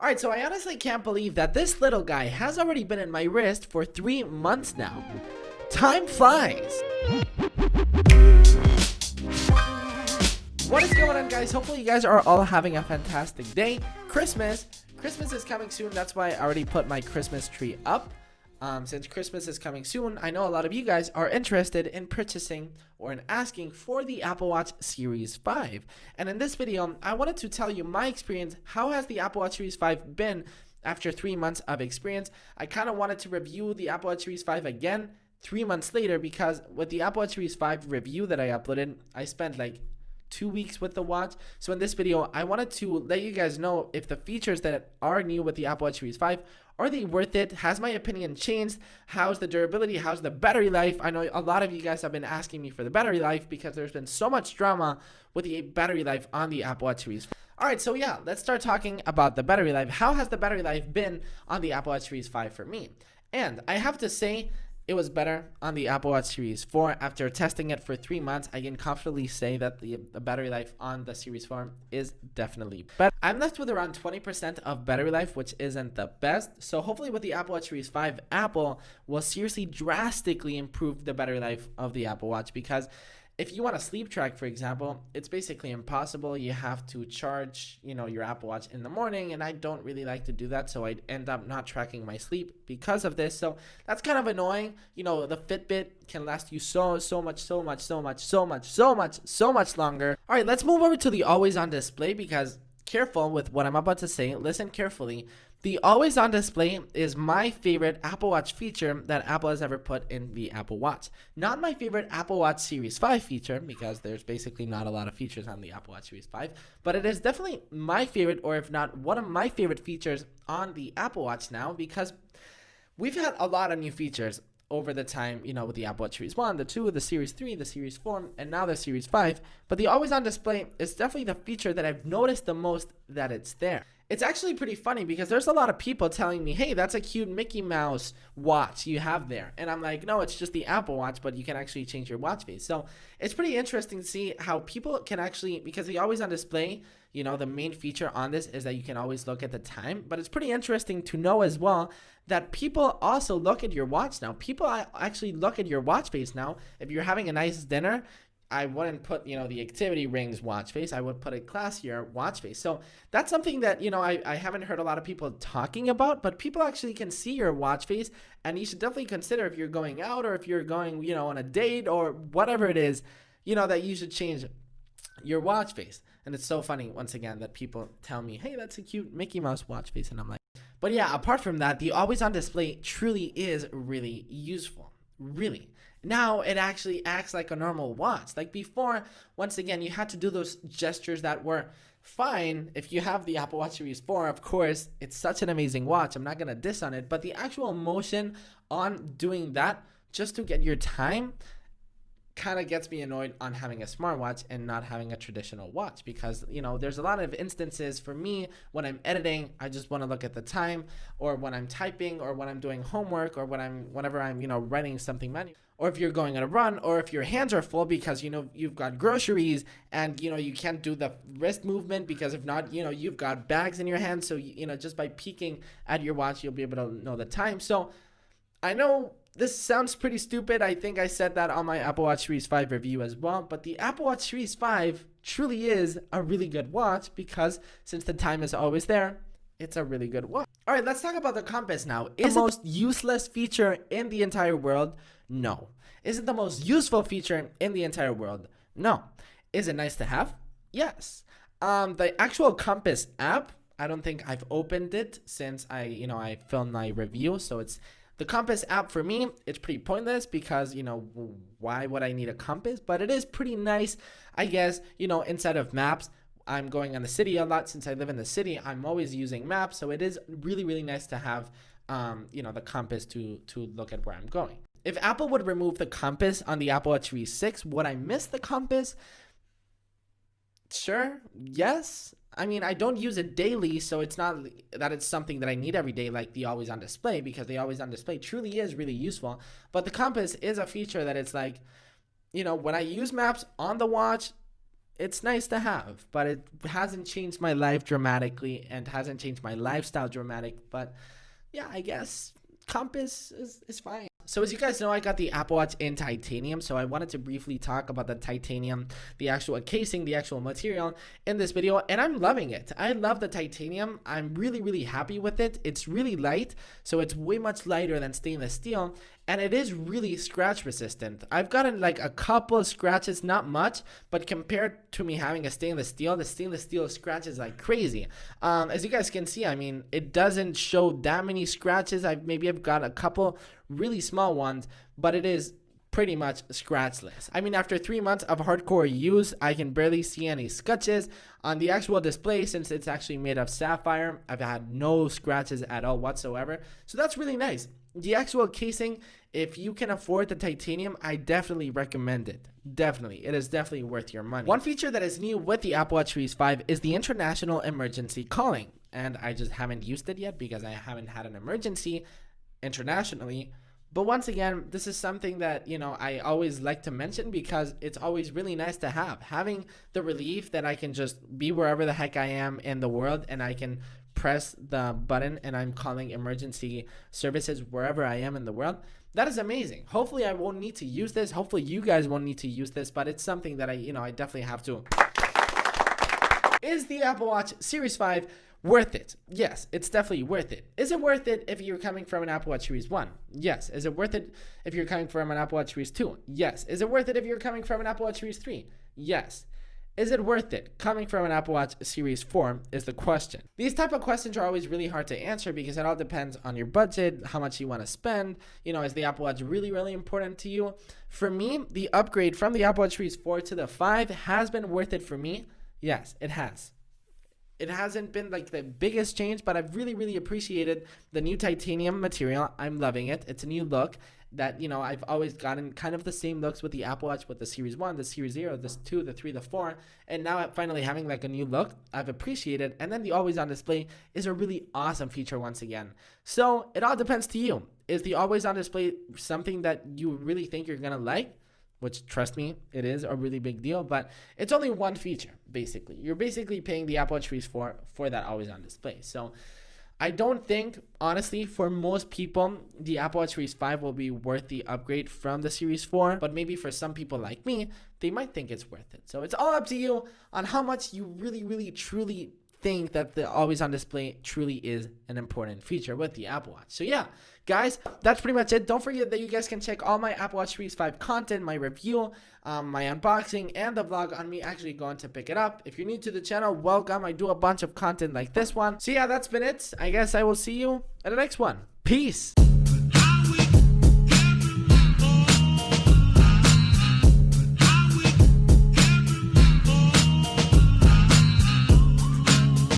Alright, so I honestly can't believe that this little guy has already been in my wrist for 3 months now. Time flies! What is going on, guys? Hopefully you guys are all having a fantastic day. Christmas is coming soon. That's why I already put my Christmas tree up. Since Christmas is coming soon, I know a lot of you guys are interested in purchasing or in asking for the Apple Watch Series 5. And in this video, I wanted to tell you my experience. How has the Apple Watch Series 5 been after 3 months of experience? I kind of wanted to review the Apple Watch Series 5 again 3 months later, because with the Apple Watch Series 5 review that I uploaded, I spent like 2 weeks with the watch. So in this video, I wanted to let you guys know if the features that are new with the Apple Watch Series 5, are they worth it? Has my opinion changed? How's the durability? How's the battery life? I know a lot of you guys have been asking me for the battery life because there's been so much drama with the battery life on the Apple Watch Series 5. Alright, so yeah, let's start talking about the battery life. How has the battery life been on the Apple Watch Series 5 for me? And I have to say, it was better on the Apple Watch Series 4. After testing it for 3 months, I can confidently say that the battery life on the Series 4 is definitely better. I'm left with around 20% of battery life, which isn't the best. So hopefully with the Apple Watch Series 5, Apple will seriously drastically improve the battery life of the Apple Watch, because if you want to sleep track, for example, it's basically impossible. You have to charge, your Apple Watch in the morning, and I don't really like to do that, so I'd end up not tracking my sleep because of this. So that's kind of annoying. The Fitbit can last you so much longer. All right, let's move over to the always on display, because careful with what I'm about to say. Listen carefully. The always on display is my favorite Apple Watch feature that Apple has ever put in the Apple Watch. Not my favorite Apple Watch Series 5 feature, because there's basically not a lot of features on the Apple Watch Series 5, but it is definitely my favorite, or if not one of my favorite features on the Apple Watch now, because we've had a lot of new features over the time, with the Apple Watch Series 1, the 2, the Series 3, the Series 4, and now the Series 5. But the always on display is definitely the feature that I've noticed the most that it's there. It's actually pretty funny, because there's a lot of people telling me, hey, that's a cute Mickey Mouse watch you have there. And I'm like, no, it's just the Apple Watch, but you can actually change your watch face. So it's pretty interesting to see how people can actually, because the always on display, the main feature on this is that you can always look at the time. But it's pretty interesting to know as well that people also look at your watch now. People actually look at your watch face now. If you're having a nice dinner, I wouldn't put, the activity rings watch face. I would put a classier watch face. So that's something that, I haven't heard a lot of people talking about, but people actually can see your watch face, and you should definitely consider, if you're going out or if you're going, on a date or whatever it is, that you should change your watch face. And it's so funny, once again, that people tell me, hey, that's a cute Mickey Mouse watch face. And I'm like, but yeah, apart from that, the always on display truly is really useful. Really. Now it actually acts like a normal watch. Like before, once again, you had to do those gestures that were fine. If you have the Apple Watch Series 4, of course, it's such an amazing watch. I'm not going to diss on it, but the actual motion on doing that just to get your time kind of gets me annoyed on having a smartwatch and not having a traditional watch, because there's a lot of instances for me when I'm editing, I just want to look at the time, or when I'm typing, or when I'm doing homework, or whenever I'm writing something manual, or if you're going on a run, or if your hands are full because you've got groceries and you can't do the wrist movement, because if not you've got bags in your hands, so just by peeking at your watch you'll be able to know the time. So I know this sounds pretty stupid. I think I said that on my Apple Watch Series 5 review as well. But the Apple Watch Series 5 truly is a really good watch, because since the time is always there, it's a really good watch. All right, let's talk about the compass now. Is it the most useless feature in the entire world? No. Is it the most useful feature in the entire world? No. Is it nice to have? Yes. The actual compass app, I don't think I've opened it since I filmed my review. So it's the compass app. For me, it's pretty pointless, because why would I need a compass? But it is pretty nice, I guess. Instead of maps, I'm going on the city a lot. Since I live in the city, I'm always using maps, so it is really nice to have the compass to look at where I'm going. If Apple would remove the compass on the Apple Watch Series 6, would I miss the compass? Sure, yes. I mean, I don't use it daily, so it's not that it's something that I need every day, like the always on display, because the always on display truly is really useful. But the compass is a feature that it's like, when I use maps on the watch, it's nice to have, but it hasn't changed my life dramatically and hasn't changed my lifestyle dramatic. But yeah, I guess compass is fine. So as you guys know, I got the Apple Watch in titanium, so I wanted to briefly talk about the titanium, the actual casing, the actual material in this video, and I'm loving it. I love the titanium. I'm really happy with it. It's really light, so it's way much lighter than stainless steel, and it is really scratch resistant. I've gotten like a couple of scratches, not much, but compared to me having a stainless steel, the stainless steel scratches like crazy. As you guys can see, I mean, it doesn't show that many scratches. I've got a couple really small ones, but it is pretty much scratchless. I mean, after 3 months of hardcore use, I can barely see any scratches on the actual display. Since it's actually made of sapphire, I've had no scratches at all whatsoever, so that's really nice. The actual casing, if you can afford the titanium, I definitely recommend it. Definitely, it is definitely worth your money. One feature that is new with the Apple Watch Series 5 is the international emergency calling, and I just haven't used it yet because I haven't had an emergency internationally. But once again, this is something that, you know, I always like to mention because it's always really nice to have. Having the relief that I can just be wherever the heck I am in the world and I can press the button and I'm calling emergency services wherever I am in the world. That is amazing. Hopefully I won't need to use this. Hopefully you guys won't need to use this, but it's something that I definitely have to. Is the Apple Watch Series 5 worth it? Yes, it's definitely worth it. Is it worth it if you're coming from an Apple Watch Series 1? Yes. Is it worth it if you're coming from an Apple Watch Series 2? Yes. Is it worth it if you're coming from an Apple Watch Series 3? Yes. Is it worth it coming from an Apple Watch Series 4 is the question. These type of questions are always really hard to answer because it all depends on your budget, how much you want to spend. You know, is the Apple Watch really important to you? For me, the upgrade from the Apple Watch Series 4 to the 5 has been worth it for me. Yes, it has. It hasn't been like the biggest change, but I've really appreciated the new titanium material. I'm loving it. It's a new look that, you know, I've always gotten kind of the same looks with the Apple Watch, with the Series 1, the Series 0, the 2, the 3, the 4, and now I'm finally having like a new look. I've appreciated, and then the always on display is a really awesome feature once again. So it all depends to you. Is the always on display something that you really think you're gonna like? Which, trust me, it is a really big deal, but it's only one feature, basically. You're basically paying the Apple Watch Series 4 for that always on display. So I don't think, honestly, for most people, the Apple Watch Series 5 will be worth the upgrade from the Series 4, but maybe for some people like me, they might think it's worth it. So it's all up to you on how much you really truly think that the always on display truly is an important feature with the Apple Watch. So yeah, guys, that's pretty much it. Don't forget that you guys can check all my Apple Watch Series 5 content, my review, my unboxing, and the vlog on me actually going to pick it up. If you're new to the channel, welcome. I do a bunch of content like this one. So yeah, that's been it. I guess I will see you at the next one. Peace.